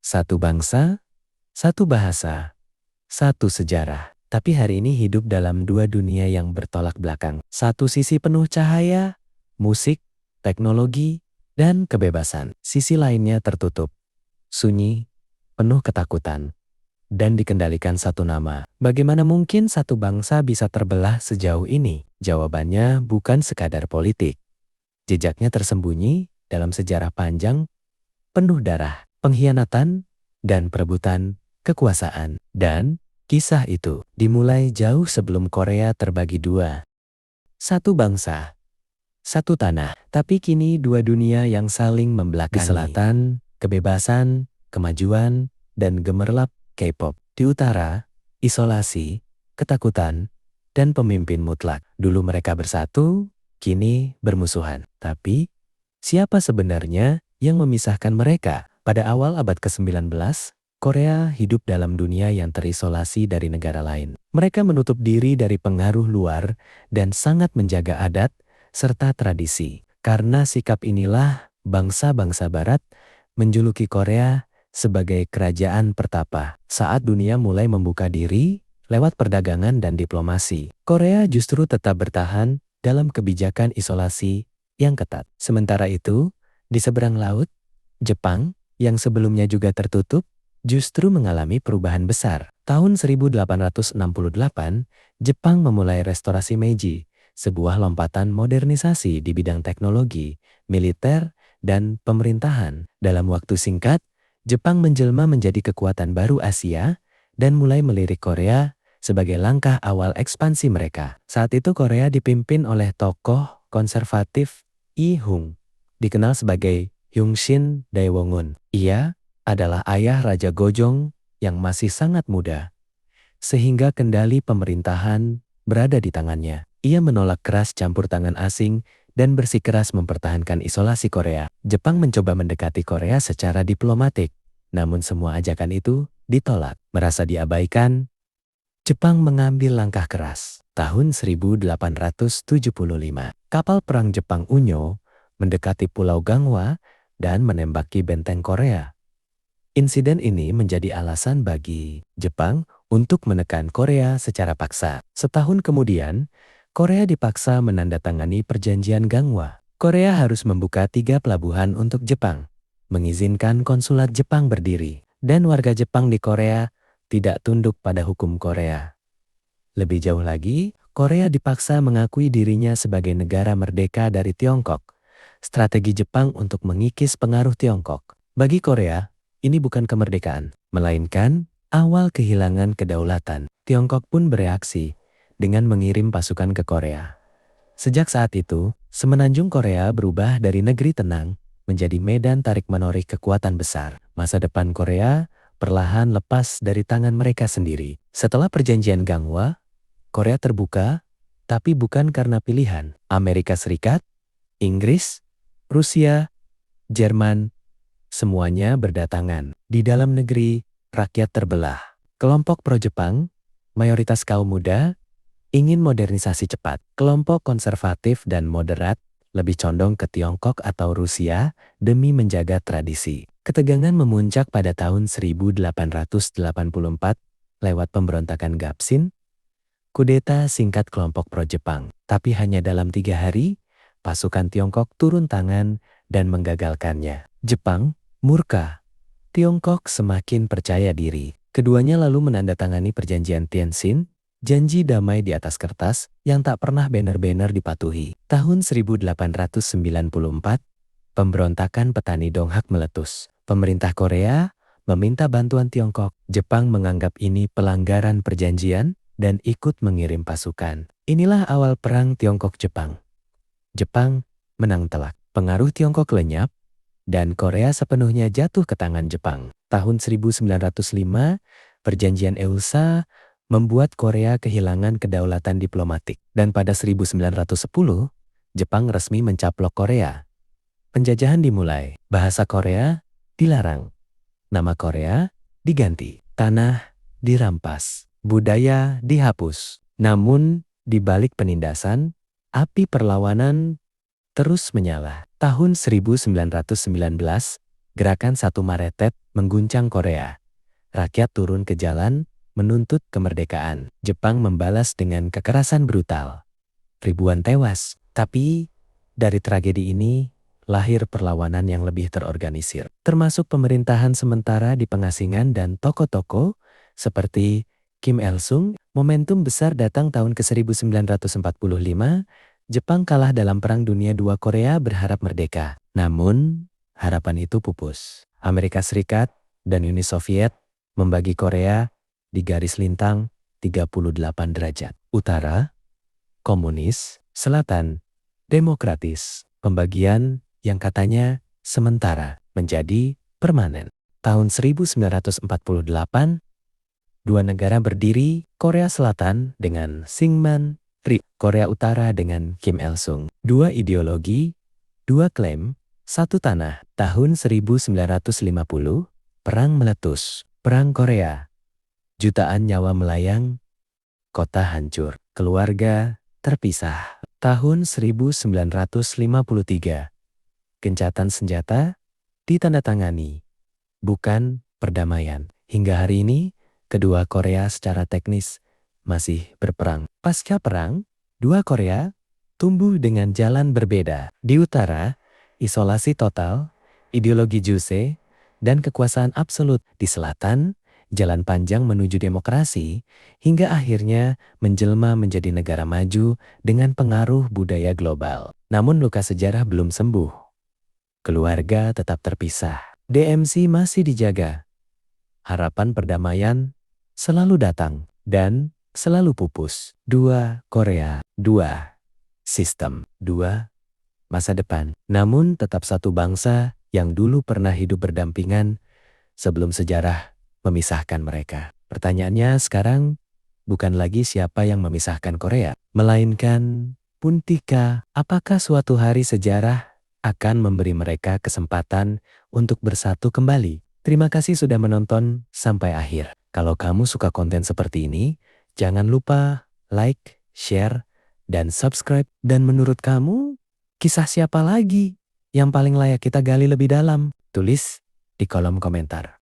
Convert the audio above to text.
Satu bangsa, satu bahasa, satu sejarah. Tapi hari ini hidup dalam dua dunia yang bertolak belakang. Satu sisi penuh cahaya, musik, teknologi, dan kebebasan. Sisi lainnya tertutup, sunyi, penuh ketakutan, dan dikendalikan satu nama. Bagaimana mungkin satu bangsa bisa terbelah sejauh ini? Jawabannya bukan sekadar politik. Jejaknya tersembunyi dalam sejarah panjang, penuh darah, pengkhianatan, dan perebutan kekuasaan. Dan kisah itu dimulai jauh sebelum Korea terbagi dua. Satu bangsa, satu tanah, tapi kini dua dunia yang saling membelakangi. Di selatan, kebebasan, kemajuan, dan gemerlap K-pop. Di utara, isolasi, ketakutan, dan pemimpin mutlak. Dulu mereka bersatu, kini bermusuhan. Tapi, siapa sebenarnya yang memisahkan mereka? Pada awal abad ke-19, Korea hidup dalam dunia yang terisolasi dari negara lain. Mereka menutup diri dari pengaruh luar dan sangat menjaga adat serta tradisi. Karena sikap inilah bangsa-bangsa barat menjuluki Korea sebagai kerajaan pertapa. Saat dunia mulai membuka diri lewat perdagangan dan diplomasi, Korea justru tetap bertahan dalam kebijakan isolasi yang ketat. Sementara itu, di seberang laut, Jepang yang sebelumnya juga tertutup justru mengalami perubahan besar. Tahun 1868, Jepang memulai restorasi Meiji, sebuah lompatan modernisasi di bidang teknologi, militer, dan pemerintahan. Dalam waktu singkat, Jepang menjelma menjadi kekuatan baru Asia dan mulai melirik Korea sebagai langkah awal ekspansi mereka. Saat itu Korea dipimpin oleh tokoh konservatif Lee Hung, dikenal sebagai Hyung-shin Daewongun. Ia adalah ayah Raja Gojong yang masih sangat muda, sehingga kendali pemerintahan berada di tangannya. Ia menolak keras campur tangan asing dan bersikeras mempertahankan isolasi Korea. Jepang mencoba mendekati Korea secara diplomatik, namun semua ajakan itu ditolak. Merasa diabaikan, Jepang mengambil langkah keras. Tahun 1875, kapal perang Jepang Unyo mendekati Pulau Gangwa dan menembaki benteng Korea. Insiden ini menjadi alasan bagi Jepang untuk menekan Korea secara paksa. Setahun kemudian, Korea dipaksa menandatangani perjanjian Gangwa. Korea harus membuka 3 pelabuhan untuk Jepang, mengizinkan konsulat Jepang berdiri, dan warga Jepang di Korea tidak tunduk pada hukum Korea. Lebih jauh lagi, Korea dipaksa mengakui dirinya sebagai negara merdeka dari Tiongkok. Strategi Jepang untuk mengikis pengaruh Tiongkok. Bagi Korea, ini bukan kemerdekaan, melainkan awal kehilangan kedaulatan. Tiongkok pun bereaksi dengan mengirim pasukan ke Korea. Sejak saat itu, semenanjung Korea berubah dari negeri tenang menjadi medan tarik-menarik kekuatan besar. Masa depan Korea perlahan lepas dari tangan mereka sendiri. Setelah perjanjian Gangwa, Korea terbuka, tapi bukan karena pilihan. Amerika Serikat, Inggris, Rusia, Jerman, semuanya berdatangan. Di dalam negeri, rakyat terbelah. Kelompok pro-Jepang, mayoritas kaum muda, ingin modernisasi cepat. Kelompok konservatif dan moderat lebih condong ke Tiongkok atau Rusia demi menjaga tradisi. Ketegangan memuncak pada tahun 1884 lewat pemberontakan Gapsin, kudeta singkat kelompok pro-Jepang. Tapi hanya dalam 3 hari, pasukan Tiongkok turun tangan dan menggagalkannya. Jepang murka. Tiongkok semakin percaya diri. Keduanya lalu menandatangani perjanjian Tientsin, janji damai di atas kertas yang tak pernah benar-benar dipatuhi. Tahun 1894, pemberontakan petani Donghak meletus. Pemerintah Korea meminta bantuan Tiongkok. Jepang menganggap ini pelanggaran perjanjian dan ikut mengirim pasukan. Inilah awal perang Tiongkok-Jepang. Jepang menang telak. Pengaruh Tiongkok lenyap, dan Korea sepenuhnya jatuh ke tangan Jepang. Tahun 1905, perjanjian Eulsa membuat Korea kehilangan kedaulatan diplomatik. Dan pada 1910, Jepang resmi mencaplok Korea. Penjajahan dimulai. Bahasa Korea dilarang. Nama Korea diganti. Tanah dirampas. Budaya dihapus. Namun, di balik penindasan, api perlawanan terus menyala. Tahun 1919, Gerakan 1 Maret Tet mengguncang Korea. Rakyat turun ke jalan menuntut kemerdekaan. Jepang membalas dengan kekerasan brutal. Ribuan tewas. Tapi dari tragedi ini lahir perlawanan yang lebih terorganisir. Termasuk pemerintahan sementara di pengasingan dan tokoh-tokoh seperti Kim Il-sung. Momentum besar datang tahun ke-1945. Jepang kalah dalam Perang Dunia II. Korea berharap merdeka. Namun harapan itu pupus. Amerika Serikat dan Uni Soviet membagi Korea di garis lintang 38 derajat. Utara, komunis, selatan, demokratis. Pembagian yang katanya sementara menjadi permanen. Tahun 1948, dua negara berdiri, Korea Selatan dengan Syngman Rhee, Korea Utara dengan Kim Il-sung. Dua ideologi, dua klaim, satu tanah. Tahun 1950, perang meletus. Perang Korea. Jutaan nyawa melayang, kota hancur, keluarga terpisah. Tahun 1953, gencatan senjata ditandatangani, bukan perdamaian. Hingga hari ini, kedua Korea secara teknis masih berperang. Pasca perang, dua Korea tumbuh dengan jalan berbeda. Di utara, isolasi total, ideologi Juse, dan kekuasaan absolut. Di selatan, jalan panjang menuju demokrasi, hingga akhirnya menjelma menjadi negara maju dengan pengaruh budaya global. Namun luka sejarah belum sembuh. Keluarga tetap terpisah. DMC masih dijaga. Harapan perdamaian selalu datang dan selalu pupus. Dua Korea, dua sistem, dua masa depan. Namun tetap satu bangsa yang dulu pernah hidup berdampingan sebelum sejarah memisahkan mereka. Pertanyaannya sekarang bukan lagi siapa yang memisahkan Korea, melainkan Puntika, apakah suatu hari sejarah akan memberi mereka kesempatan untuk bersatu kembali? Terima kasih sudah menonton sampai akhir. Kalau kamu suka konten seperti ini, jangan lupa like, share, dan subscribe. Dan menurut kamu, kisah siapa lagi yang paling layak kita gali lebih dalam? Tulis di kolom komentar.